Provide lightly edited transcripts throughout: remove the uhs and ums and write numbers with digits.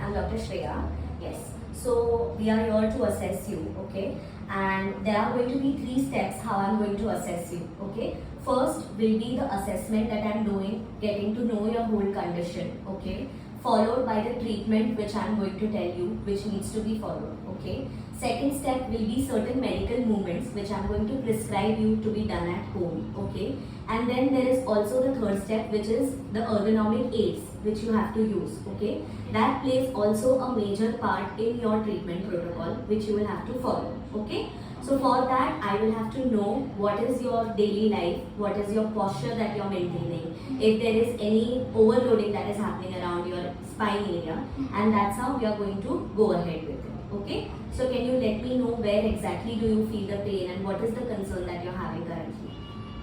I'm Dr. Shreya. Yes. So we are here to assess you, okay? And there are going to be 3 steps how I'm going to assess you, okay? First will be the assessment that I'm doing, getting to know your whole condition, okay? Followed by the treatment which I'm going to tell you, which needs to be followed, okay? Second step will be certain medical movements which I'm going to prescribe you to be done at home, okay? And then there is also the third step, which is the ergonomic aids which you have to use, okay? That plays also a major part in your treatment protocol which you will have to follow, okay? So for that, I will have to know what is your daily life, what is your posture that you're maintaining, if there is any overloading that is happening around your spine area, and that's how we are going to go ahead with it, okay? So can you let me know where exactly do you feel the pain and what is the concern that you're having currently?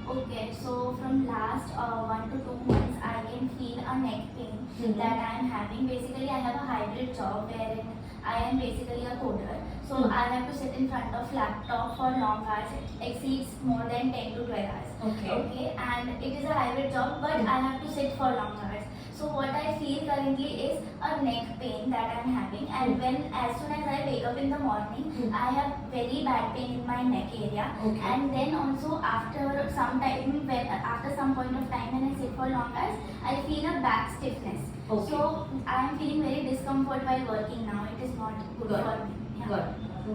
Okay, so from last 1 to 2 months, I can feel a neck pain that I am having. Basically, I have a hybrid job wherein I am basically a coder. So I have to sit in front of laptop for long hours. It exceeds more than 10 to 12 hours. Okay, and it is a hybrid job, but I have to sit for long hours. So what I feel currently is a neck pain that I am having, and when as soon as I wake up in the morning, I have very bad pain in my neck area, and then also after some time, after some point of time when I sit for long hours, I feel a back stiffness. So I am feeling very discomfort while working now. It is not good for me. Yeah. Good.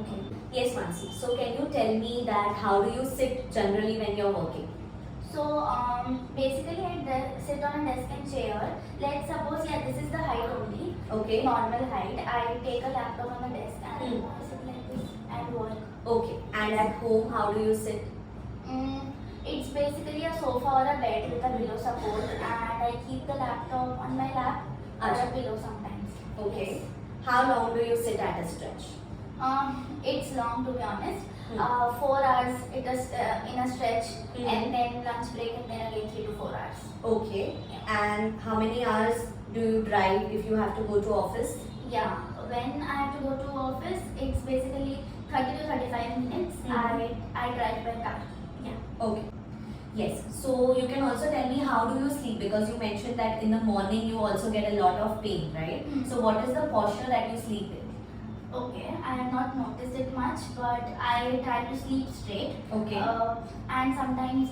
Okay. Yes, Mansi. So can you tell me that how do you sit generally when you're working? So basically I sit on a desk and chair. Let's suppose this is the height only. Okay. Normal height. I take a laptop on the desk and I sit like this and work. Okay. And at home, how do you sit? It's basically a sofa or a bed with a pillow support, and I keep the laptop on my lap or a pillow sometimes. Okay. Yes. How long do you sit at a stretch? It's long, to be honest. 4 hours it is in a stretch, and then lunch break, and then again 3 to 4 hours. Okay. Yeah. And how many hours do you drive if you have to go to office? Yeah, when I have to go to office, it's basically 30 to 35 minutes. I drive by car. Yeah. Okay. Yes. So you can also tell me how do you sleep, because you mentioned that in the morning you also get a lot of pain, right? So what is the posture that you sleep in? Okay, I have not noticed it much, but I try to sleep straight. Okay. And sometimes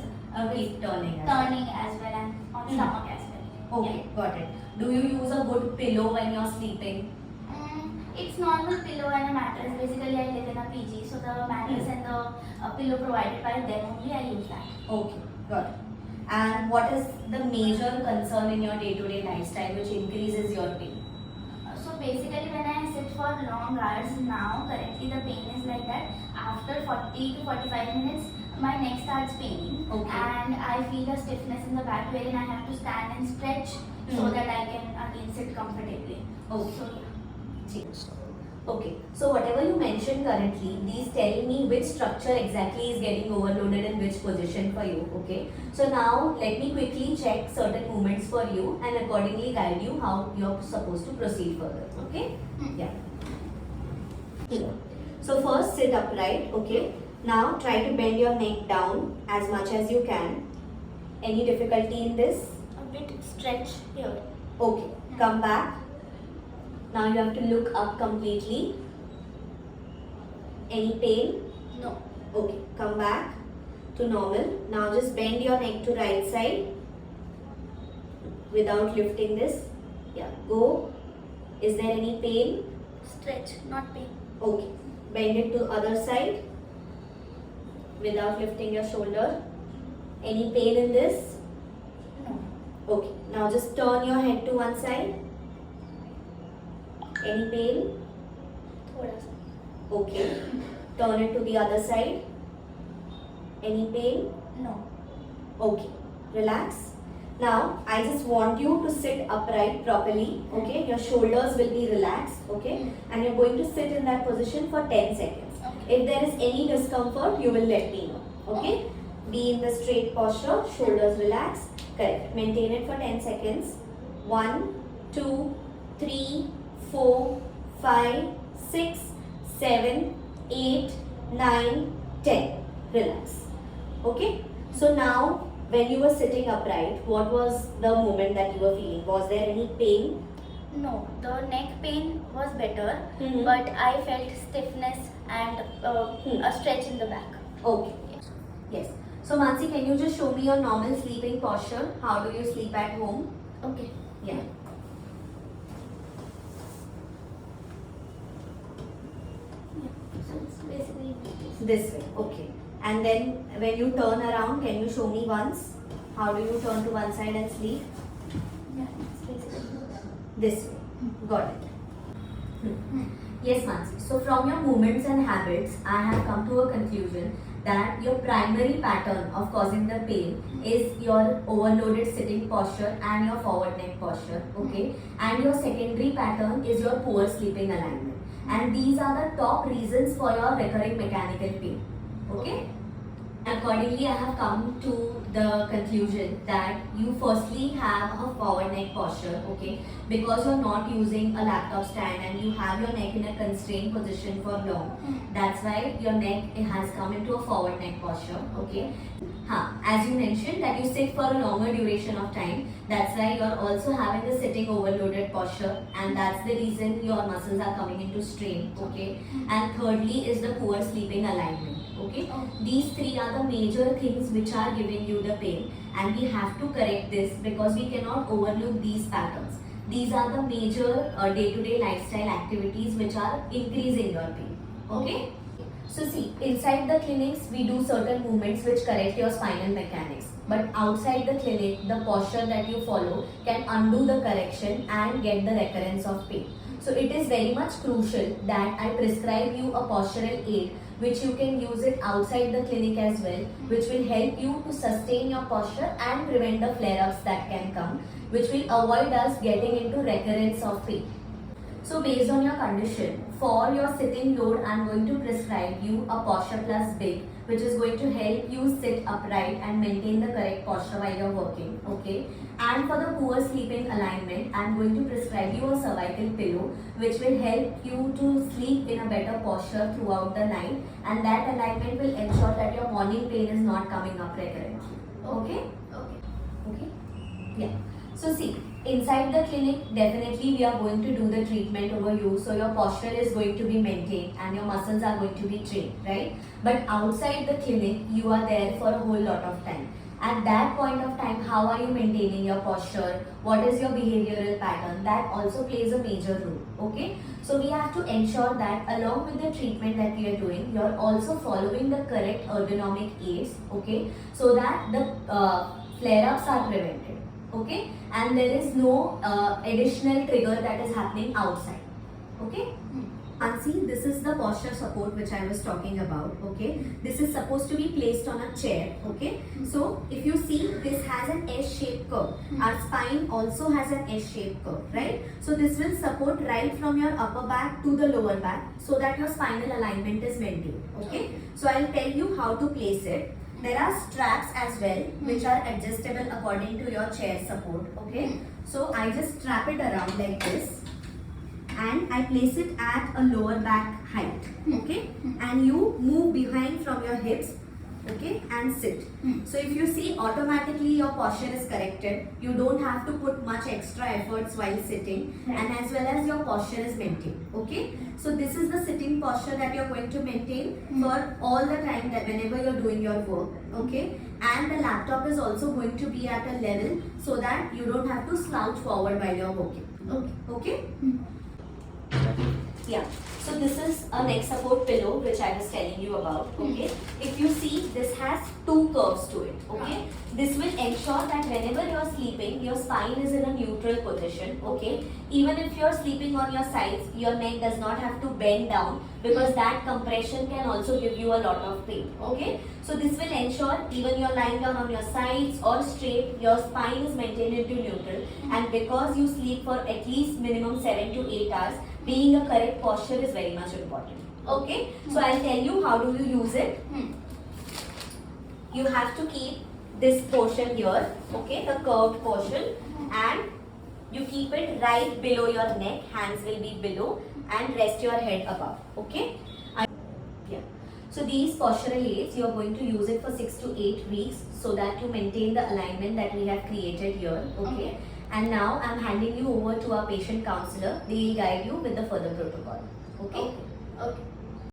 Keep turning. turning as well, and on stomach as well. Okay, got it. Do you use a good pillow when you're sleeping? It's normal pillow and a mattress. Basically, I live in a PG, so the mattress and the pillow provided by them only, I use that. Okay, got it. And what is the major concern in your day-to-day lifestyle which increases your pain? So basically, when I sit for long hours now, currently the pain is like that. After 40 to 45 minutes, my neck starts paining, and I feel a stiffness in the back wherein I have to stand and stretch so that I can again sit comfortably. Okay. So yeah. Okay, so whatever you mentioned currently, these tell me which structure exactly is getting overloaded in which position for you, okay? So now let me quickly check certain movements for you and accordingly guide you how you're supposed to proceed further, okay? Yeah. So first sit upright, okay? Now try to bend your neck down as much as you can. Any difficulty in this? A bit stretch here. Okay, come back. Now you have to look up completely. Any pain? No. Okay, come back to normal. Now just bend your neck to right side without lifting this. Yeah, go. Is there any pain? Stretch, not pain. Okay, bend it to other side without lifting your shoulder. Any pain in this? No. Okay, now just turn your head to one side. Any pain? Thoda sa. Okay. Turn it to the other side. Any pain? No. Okay. Relax. Now, I just want you to sit upright properly. Okay. Your shoulders will be relaxed. Okay. And you're going to sit in that position for 10 seconds. Okay. If there is any discomfort, you will let me know. Okay. Be in the straight posture. Shoulders relaxed. Correct. Maintain it for 10 seconds. 1, 2, 3, 4, 5, 6, 7, 8, 9, 10. Relax. Okay. So now when you were sitting upright, what was the moment that you were feeling? Was there any pain? No, the neck pain was better, Mhm. but I felt stiffness and a stretch in the back. Okay. Yes. So Mansi, can you just show me your normal sleeping posture? How do you sleep at home? Okay. Yeah. So it's basically This way. Okay. And then when you turn around, can you show me once? How do you turn to one side and sleep? yeah, it's basically This way. Got it. Yes, Mansi. So from your movements and habits, I have come to a conclusion that your primary pattern of causing the pain is your overloaded sitting posture and your forward neck posture, okay? And your secondary pattern is your poor sleeping alignment. And these are the top reasons for your recurring mechanical pain, okay? Accordingly, I have come to the conclusion that you firstly have a forward neck posture, okay, because you're not using a laptop stand and you have your neck in a constrained position for long. That's why your neck has come into a forward neck posture, okay. As you mentioned that you sit for a longer duration of time, that's why you're also having a sitting overloaded posture, and that's the reason your muscles are coming into strain, okay. And thirdly is the poor sleeping alignment, okay. These three are the major things which are giving you the pain, and we have to correct this because we cannot overlook these patterns. These are the major day-to-day lifestyle activities which are increasing your pain, okay. So see, inside the clinics, we do certain movements which correct your spinal mechanics. But outside the clinic, the posture that you follow can undo the correction and get the recurrence of pain. So it is very much crucial that I prescribe you a postural aid which you can use it outside the clinic as well, which will help you to sustain your posture and prevent the flare-ups that can come, which will avoid us getting into recurrence of pain. So based on your condition, for your sitting load, I am going to prescribe you a Posture Plus Big, which is going to help you sit upright and maintain the correct posture while you're working, okay? And for the poor sleeping alignment, I am going to prescribe you a cervical pillow, which will help you to sleep in a better posture throughout the night, and that alignment will ensure that your morning pain is not coming up recurrently, okay? Okay? Yeah. So see, inside the clinic, definitely we are going to do the treatment over you. So your posture is going to be maintained and your muscles are going to be trained, right? But outside the clinic, you are there for a whole lot of time. At that point of time, how are you maintaining your posture? What is your behavioral pattern? That also plays a major role, okay? So we have to ensure that along with the treatment that we are doing, you're also following the correct ergonomic aids, okay? So that the flare-ups are prevented, okay, and there is no additional trigger that is happening outside, okay. Ansi, this is the posture support which I was talking about, okay. This is supposed to be placed on a chair, okay. So if you see, this has an S-shaped curve. Our spine also has an S-shaped curve, right? So this will support right from your upper back to the lower back so that your spinal alignment is maintained, okay. So I'll tell you how to place it. There are straps as well which are adjustable according to your chair support, okay. So I just strap it around like this and I place it at a lower back height, okay, and you move behind from your hips, okay, and sit. So if you see, automatically your posture is corrected. You don't have to put much extra efforts while sitting, and as well as your posture is maintained, okay. So this is the sitting posture that you're going to maintain for all the time that whenever you're doing your work, okay. And the laptop is also going to be at a level so that you don't have to slouch forward while you're working, okay. Yeah, so this is a neck support pillow which I was telling you about, okay. If you see, this has two curves to it, okay. This will ensure that whenever you're sleeping, your spine is in a neutral position, okay. Even if you're sleeping on your sides, your neck does not have to bend down because that compression can also give you a lot of pain, okay. So this will ensure even you're lying down on your sides or straight, your spine is maintained into neutral, and because you sleep for at least minimum 7 to 8 hours, being a correct posture is very much important, okay. So I'll tell you how do you use it. You have to keep this portion here, okay, the curved portion, and you keep it right below your neck, hands will be below, and rest your head above, okay. Yeah. So these postural aids, you are going to use it for 6 to 8 weeks so that you maintain the alignment that we have created here, okay. And now I'm handing you over to our patient counselor. They will guide you with the further protocol. Okay? Okay.